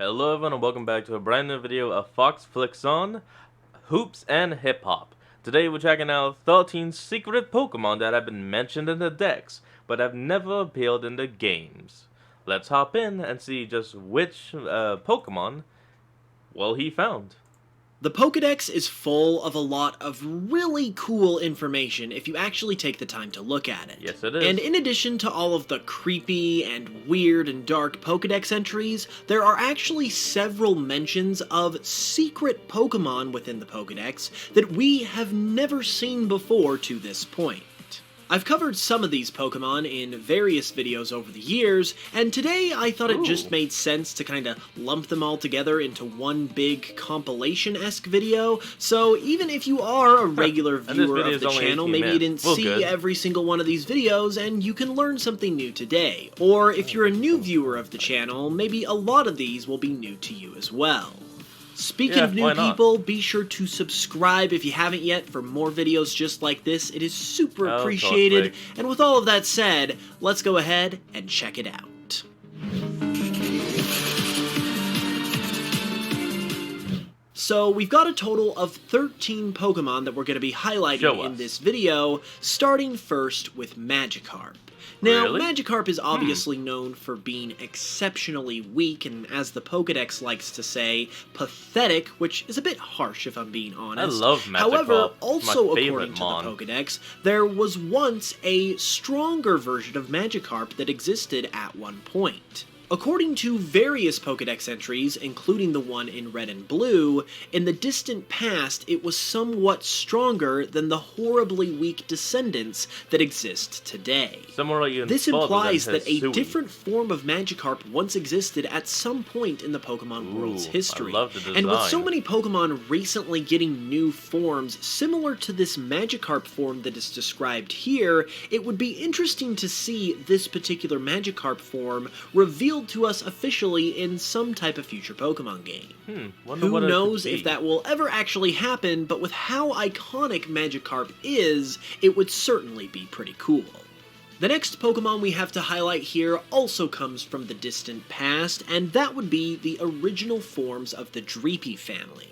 Hello everyone and welcome back to a brand new video of Fox Flicks On Hoops and Hip Hop. Today we're checking out 13 secret Pokemon that have been mentioned in the decks, but have never appeared in the games. Let's hop in and see just which Pokemon, well, he found. The Pokedex is full of a lot of really cool information if you actually take the time to look at it. Yes, it is. And in addition to all of the creepy and weird and dark Pokedex entries, there are actually several mentions of secret Pokemon within the Pokedex that we have never seen before to this point. I've covered some of these Pokemon in various videos over the years, and today I thought it just made sense to kinda lump them all together into one big compilation-esque video, so even if you are a regular viewer of the channel, maybe you didn't see every single one of these videos and you can learn something new today. Or if you're a new viewer of the channel, maybe a lot of these will be new to you as well. Speaking of new people, be sure to subscribe if you haven't yet for more videos just like this. It is super appreciated. And with all of that said, let's go ahead and check it out. So we've got a total of 13 Pokemon that we're going to be highlighting in this video, starting first with Magikarp. Now, Magikarp is obviously known for being exceptionally weak, and as the Pokedex likes to say, pathetic, which is a bit harsh if I'm being honest. I love Magikarp. However, also according to the Pokedex, there was once a stronger version of Magikarp that existed at one point. According to various Pokedex entries, including the one in red and blue, in the distant past it was somewhat stronger than the horribly weak descendants that exist today. This implies that a different form of Magikarp once existed at some point in the Pokemon world's history. And with so many Pokemon recently getting new forms similar to this Magikarp form that is described here, it would be interesting to see this particular Magikarp form revealed to us officially in some type of future Pokemon game. Who knows if that will ever actually happen, but with how iconic Magikarp is, it would certainly be pretty cool. The next Pokemon we have to highlight here also comes from the distant past, and that would be the original forms of the Dreepy family.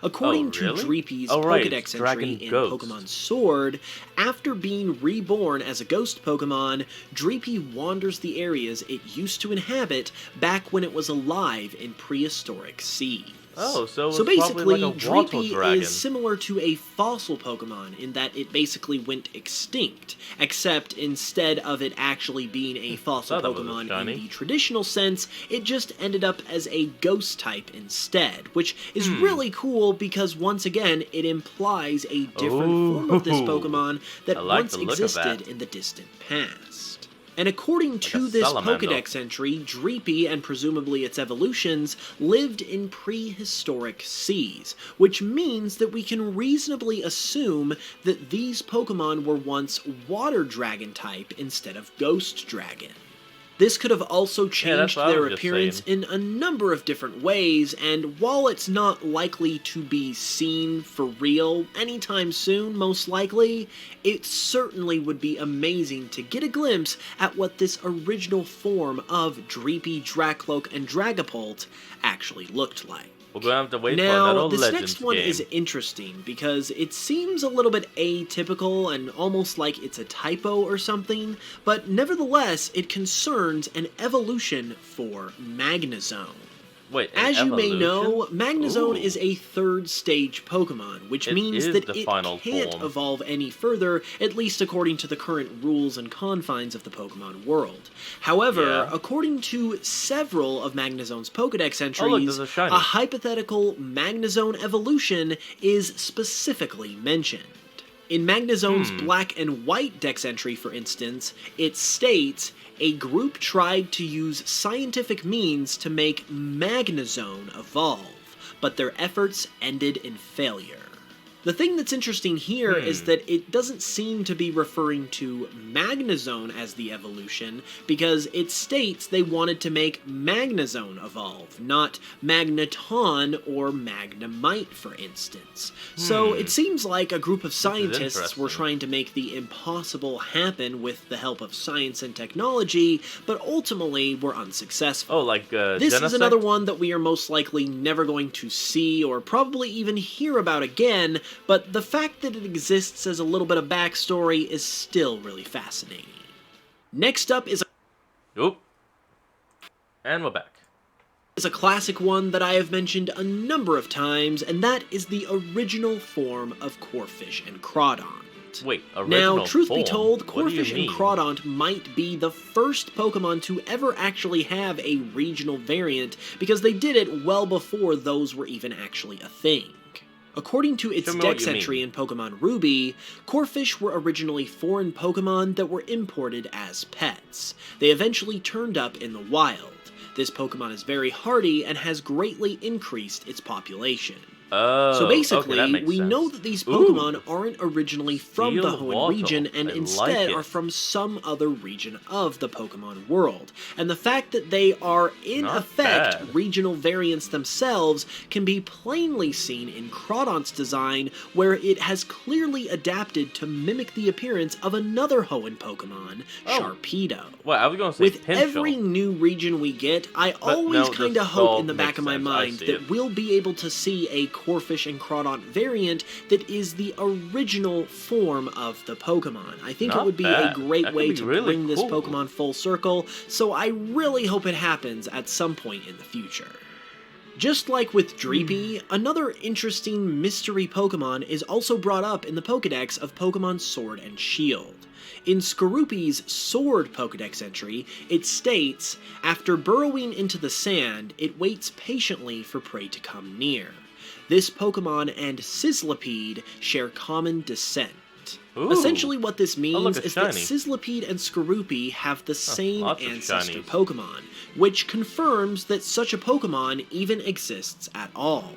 According to Dreepy's Pokedex entry in Pokemon Sword, after being reborn as a ghost Pokemon, Dreepy wanders the areas it used to inhabit back when it was alive in prehistoric seas. So basically, like Dreepy is similar to a fossil Pokemon in that it basically went extinct, except instead of it actually being a fossil Pokemon in the traditional sense, it just ended up as a ghost type instead, which is really cool because once again, it implies a different form of this Pokemon that once existed in the distant past. And according to this Pokedex entry, Dreepy, and presumably its evolutions, lived in prehistoric seas, which means that we can reasonably assume that these Pokemon were once water dragon type instead of ghost dragon. This could have also changed their appearance in a number of different ways, and while it's not likely to be seen for real anytime soon, most likely, it certainly would be amazing to get a glimpse at what this original form of Dreepy, Dracloak, and Dragapult actually looked like. We're going to have to wait now, for this next one is interesting because it seems a little bit atypical and almost like it's a typo or something, but nevertheless, it concerns an evolution for Magnezone. As you may know, Magnezone is a third stage Pokemon, which means that it can't evolve any further, at least according to the current rules and confines of the Pokemon world. However, according to several of Magnezone's Pokedex entries, a hypothetical Magnezone evolution is specifically mentioned. In Magnezone's Black and White Dex entry, for instance, it states, a group tried to use scientific means to make Magnezone evolve, but their efforts ended in failure. The thing that's interesting here is that it doesn't seem to be referring to Magnezone as the evolution, because it states they wanted to make Magnezone evolve, not Magneton or Magnemite, for instance. So it seems like a group of scientists were trying to make the impossible happen with the help of science and technology, but ultimately were unsuccessful. Oh, like this is another one that we are most likely never going to see or probably even hear about again, but the fact that it exists as a little bit of backstory is still really fascinating. Next up is and we're back. Is a classic one that I have mentioned a number of times, and that is the original form of Corphish and Crawdont. Wait, original Now, truth form? be told, What do you Corphish and mean? Crawdont might be the first Pokemon to ever actually have a regional variant, because they did it well before those were even actually a thing. According to its Dex entry in Pokemon Ruby, Corphish were originally foreign Pokemon that were imported as pets. They eventually turned up in the wild. This Pokemon is very hardy and has greatly increased its population. Oh, so basically, okay, that makes we sense. know that these Pokemon aren't originally from the Hoenn region and I instead like are it. from some other region of the Pokemon world. And the fact that they are, in Not effect, bad. regional variants themselves can be plainly seen in Crawdont's design, where it has clearly adapted to mimic the appearance of another Hoenn Pokemon, Sharpedo. Well, I was going to say With Pinchot. every new region we get, I always no, kind this of hope all in the back makes of my sense. I mind see that it. we'll be able to see a Corphish and Crawdont variant that is the original form of the Pokemon. I think it Not would be bad. a great That could way be to really bring this cool. Pokemon full circle, so I really hope it happens at some point in the future. Just like with Dreepy, another interesting mystery Pokemon is also brought up in the Pokedex of Pokemon Sword and Shield. In Skorupi's Sword Pokedex entry, it states, after burrowing into the sand, it waits patiently for prey to come near. This Pokemon and Sizzlipede share common descent. Ooh. Essentially what this means it's is that shiny. Sizzlipede and Skorupi have the same lots of ancestor shinies. Pokemon, which confirms that such a Pokemon even exists at all.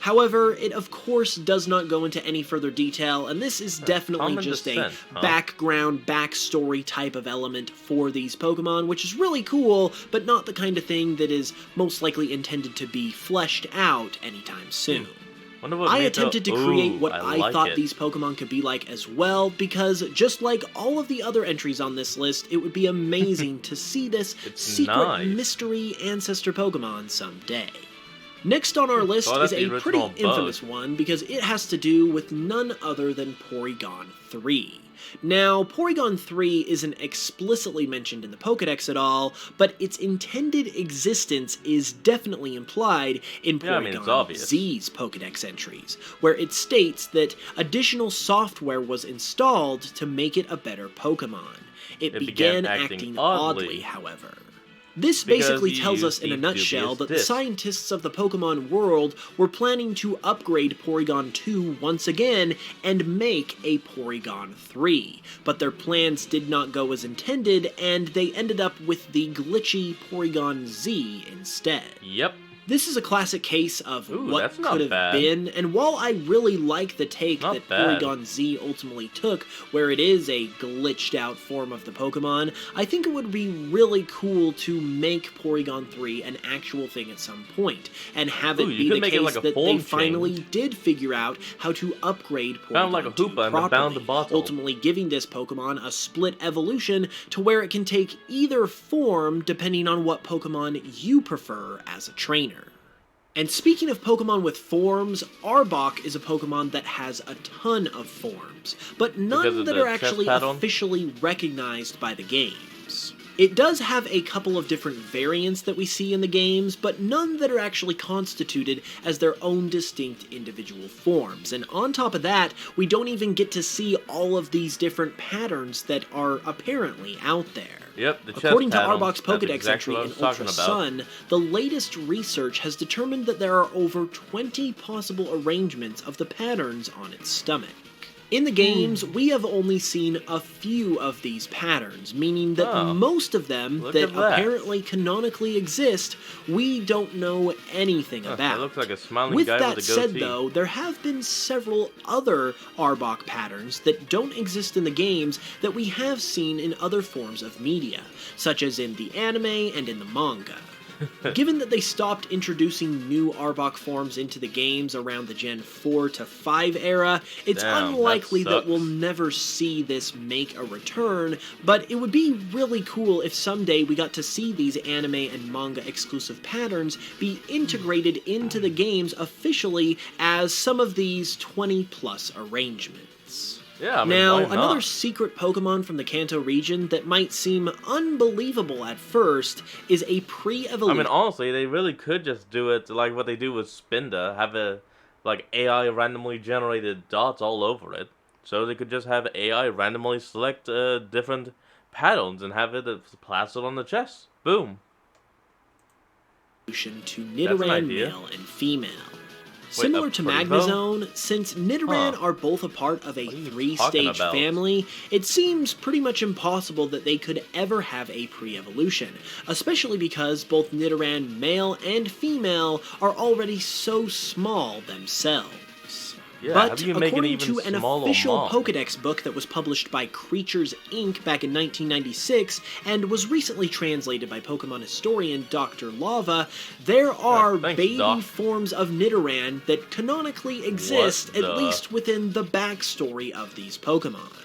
However, it of course does not go into any further detail, and this is definitely common just descent, a huh? background, backstory type of element for these Pokemon, which is really cool, but not the kind of thing that is most likely intended to be fleshed out anytime soon. Wonder what I made attempted the- to create Ooh, what I like thought it. these Pokemon could be like as well, because just like all of the other entries on this list, it would be amazing to see this It's secret nice. mystery ancestor Pokemon someday. Next on our list Oh, is that's the a pretty original infamous one because it has to do with none other than Porygon 3. Now, Porygon 3 isn't explicitly mentioned in the Pokedex at all, but its intended existence is definitely implied in Yeah, I mean, it's Porygon obvious. Z's Pokedex entries, where it states that additional software was installed to make it a better Pokemon. It began acting oddly, however. This Because basically you tells used us in a the nutshell dubious that the disc. scientists of the Pokemon world were planning to upgrade Porygon 2 once again and make a Porygon 3, but their plans did not go as intended and they ended up with the glitchy Porygon Z instead. Yep. This is a classic case of Ooh, what that's not could have bad. been, and while I really like the take Not that bad. Porygon Z ultimately took, where it is a glitched out form of the Pokemon, I think it would be really cool to make Porygon 3 an actual thing at some point, and have it Ooh, you be could the make it case like a that they form finally change. did figure out how to upgrade Porygon Found like a 2 Hoopa and properly, found the bottle. ultimately giving this Pokemon a split evolution to where it can take either form depending on what Pokemon you prefer as a trainer. And speaking of Pokemon with forms, Arbok is a Pokemon that has a ton of forms, but Because none of that the are chest actually pattern? officially recognized by the games. It does have a couple of different variants that we see in the games, but none that are actually constituted as their own distinct individual forms. And on top of that, we don't even get to see all of these different patterns that are apparently out there. Yep, the chest According to pattern. Arbok's That's Pokedex exactly entry what I in was talking Ultra about. Sun, the latest research has determined that there are over 20 possible arrangements of the patterns on its stomach. In the games, we have only seen a few of these patterns, meaning that most of them that apparently canonically exist, we don't know anything about. That looks like a smiling With guy that with a goatee. said, though, there have been several other Arbok patterns that don't exist in the games that we have seen in other forms of media, such as in the anime and in the manga. Given that they stopped introducing new Arbok forms into the games around the Gen 4 to 5 era, it's unlikely that we'll never see this make a return, but it would be really cool if someday we got to see these anime and manga exclusive patterns be integrated into the games officially as some of these 20-plus arrangements. Yeah, I mean, now, why not? another secret Pokemon from the Kanto region that might seem unbelievable at first is a pre-evolution. I mean, honestly, they really could just do it like what they do with Spinda, have a like AI randomly generated dots all over it. So they could just have AI randomly select different patterns and have it plastered on the chest. Boom. To Nidoran male and female. Similar to Magnezone, since Nidoran are both a part of a 3-stage family, it seems pretty much impossible that they could ever have a pre-evolution, especially because both Nidoran male and female are already so small themselves. Yeah, but according to an official Pokedex book that was published by Creatures Inc. back in 1996 and was recently translated by Pokemon historian Dr. Lava, there are baby forms of Nidoran that canonically exist, at least within the backstory of these Pokemon.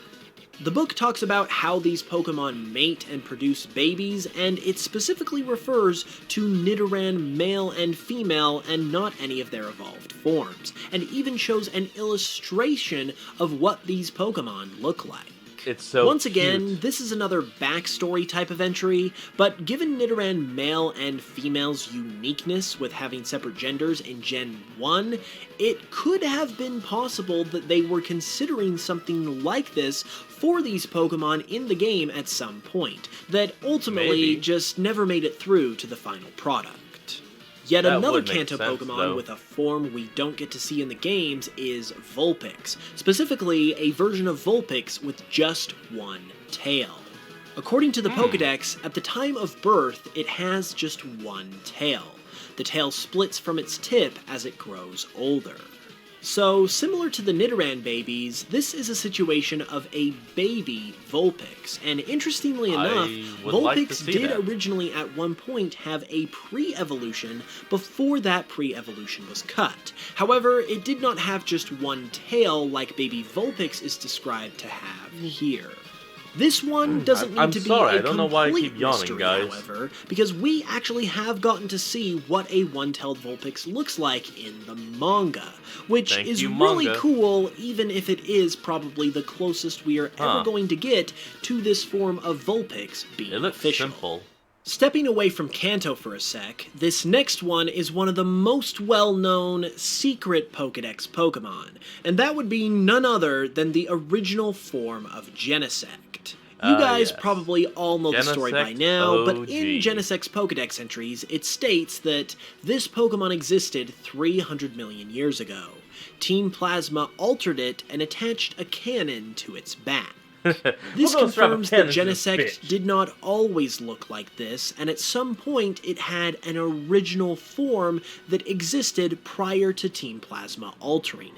The book talks about how these Pokemon mate and produce babies, and it specifically refers to Nidoran male and female and not any of their evolved forms, and even shows an illustration of what these Pokemon look like. It's so Once again, this is another backstory type of entry, but given Nidoran male and female's uniqueness with having separate genders in Gen 1, it could have been possible that they were considering something like this for these Pokemon in the game at some point, that ultimately just never made it through to the final product. Yet another Kanto Pokemon with a form we don't get to see in the games is Vulpix, specifically a version of Vulpix with just one tail. According to the Pokedex, at the time of birth, it has just one tail. The tail splits from its tip as it grows older. So, similar to the Nidoran babies, this is a situation of a baby Vulpix, and interestingly enough, Vulpix did originally at one point have a pre-evolution before that pre-evolution was cut. However, it did not have just one tail like baby Vulpix is described to have here. This one doesn't need to be a complete mystery, however, because we actually have gotten to see what a one-tailed Vulpix looks like in the manga, which is really cool, even if it is probably the closest we are ever going to get to this form of Vulpix being official. Simple. Stepping away from Kanto for a sec, this next one is one of the most well-known secret Pokedex Pokemon, and that would be none other than the original form of Genesect. You guys probably all know the story by now, but in Genesect's Pokedex entries, it states that this Pokemon existed 300 million years ago. Team Plasma altered it and attached a cannon to its back. This confirms that Genesect did not always look like this, and at some point it had an original form that existed prior to Team Plasma altering it.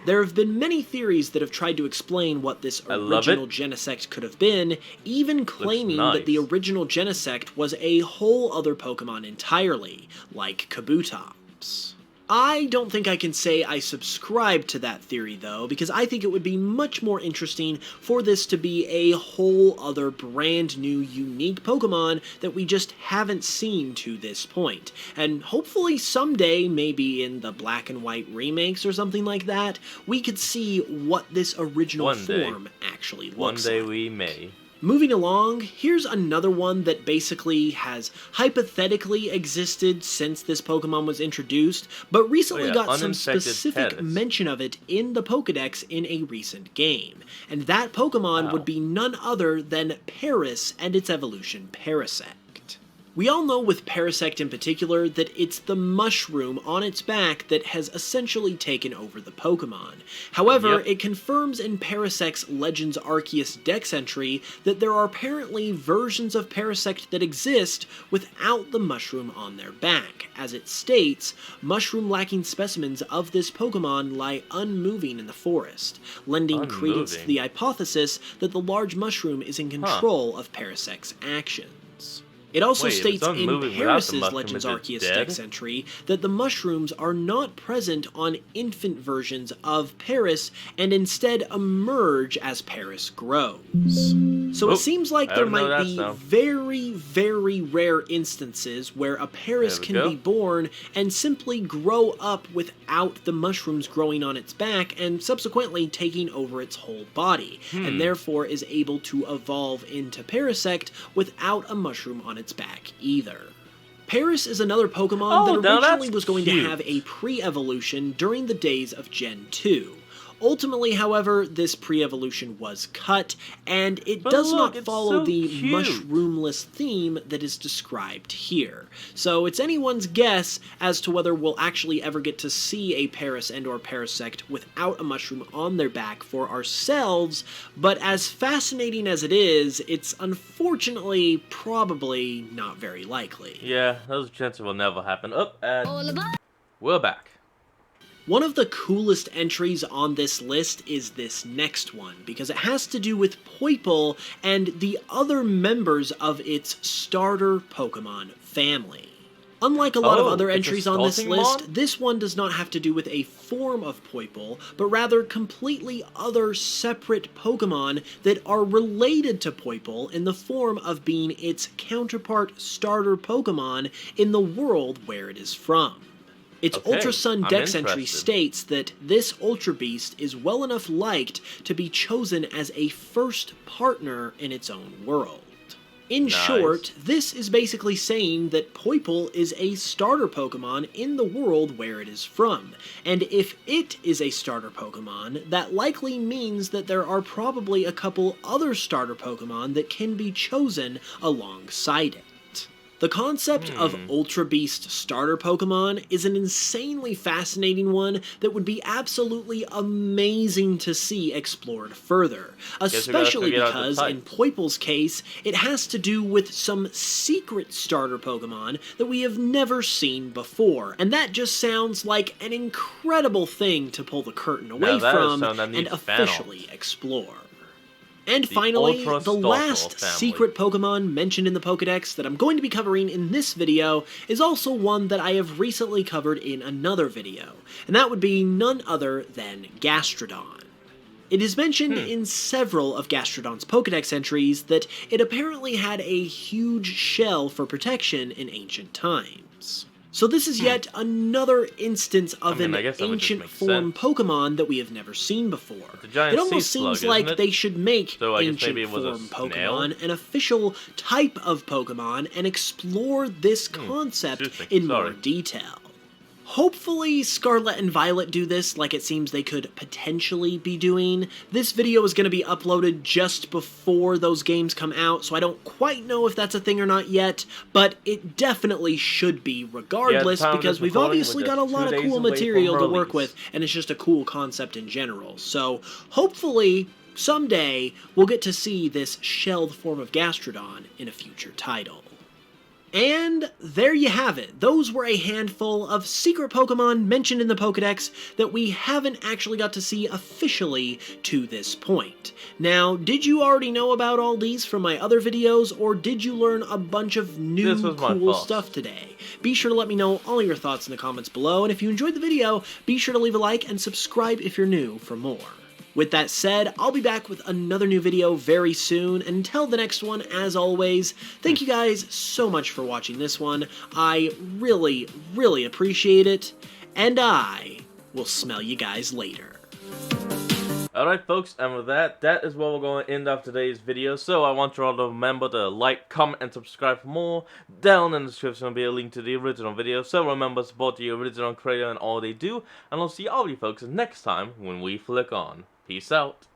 There have been many theories that have tried to explain what this original Genesect could have been, even claiming that the original Genesect was a whole other Pokemon entirely, like Kabutops. I don't think I can say I subscribe to that theory, though, because I think it would be much more interesting for this to be a whole other brand new, unique Pokemon that we just haven't seen to this point. And hopefully someday, maybe in the Black and White remakes or something like that, we could see what this original form actually looks like. One day we may. Moving along, here's another one that basically has hypothetically existed since this Pokemon was introduced, but recently got some specific mention of it in the Pokedex in a recent game. And that Pokemon would be none other than Paris and its evolution Parasect. We all know with Parasect in particular that it's the mushroom on its back that has essentially taken over the Pokemon. However, it confirms in Parasect's Legends Arceus Dex entry that there are apparently versions of Parasect that exist without the mushroom on their back. As it states, mushroom-lacking specimens of this Pokemon lie unmoving in the forest, lending credence to the hypothesis that the large mushroom is in control of Parasect's actions. It also states in Paris's Legends Arceus Dex entry that the mushrooms are not present on infant versions of Paris and instead emerge as Paris grows. So it seems like there might be very, very rare instances where a Paris can be born and simply grow up without the mushrooms growing on its back and subsequently taking over its whole body, and therefore is able to evolve into Parasect without a mushroom on its back either. Paris is another Pokemon that originally was going to have a pre-evolution during the days of Gen 2. Ultimately, however, this pre-evolution was cut, and it does not follow the mushroomless theme that is described here. So it's anyone's guess as to whether we'll actually ever get to see a Paris and or Parasect without a mushroom on their back for ourselves, but as fascinating as it is, it's unfortunately probably not very likely. Yeah, those chances will never happen. We're back. One of the coolest entries on this list is this next one, because it has to do with Poipole and the other members of its starter Pokemon family. Unlike a lot of other entries on this list, this one does not have to do with a form of Poipole, but rather completely other separate Pokemon that are related to Poipole in the form of being its counterpart starter Pokemon in the world where it is from. Its Ultra Sun Dex entry states that this Ultra Beast is well enough liked to be chosen as a first partner in its own world. In short, this is basically saying that Poipole is a starter Pokemon in the world where it is from, and if it is a starter Pokemon, that likely means that there are probably a couple other starter Pokemon that can be chosen alongside it. The concept of Ultra Beast starter Pokemon is an insanely fascinating one that would be absolutely amazing to see explored further, especially because in Poipole's case, it has to do with some secret starter Pokemon that we have never seen before, and that just sounds like an incredible thing to pull the curtain away from and officially explore. And finally, the last secret Pokemon mentioned in the Pokedex that I'm going to be covering in this video is also one that I have recently covered in another video, and that would be none other than Gastrodon. It is mentioned in several of Gastrodon's Pokedex entries that it apparently had a huge shell for protection in ancient times. So this is yet another instance of an ancient form Pokemon that we have never seen before. It almost seems like they should make ancient form Pokemon an official type of Pokemon and explore this concept in more detail. Hopefully Scarlet and Violet do this like it seems they could potentially be doing. This video is going to be uploaded just before those games come out, so I don't quite know if that's a thing or not yet, but it definitely should be regardless, because we've obviously got a lot of cool material to work with, and it's just a cool concept in general. So hopefully someday we'll get to see this shelled form of Gastrodon in a future title. And there you have it. Those were a handful of secret Pokemon mentioned in the Pokedex that we haven't actually got to see officially to this point. Now, did you already know about all these from my other videos, or did you learn a bunch of new cool stuff today? Be sure to let me know all your thoughts in the comments below, and if you enjoyed the video, be sure to leave a like and subscribe if you're new for more. With that said, I'll be back with another new video very soon, and until the next one, as always, thank you guys so much for watching this one. I really, really appreciate it, and I will smell you guys later. Alright folks, and with that is where we're going to end off today's video. So I want you all to remember to like, comment, and subscribe for more. Down in the description will be a link to the original video. So remember to support the original creator and all they do. And I'll see all of you folks next time when we flick on. Peace out.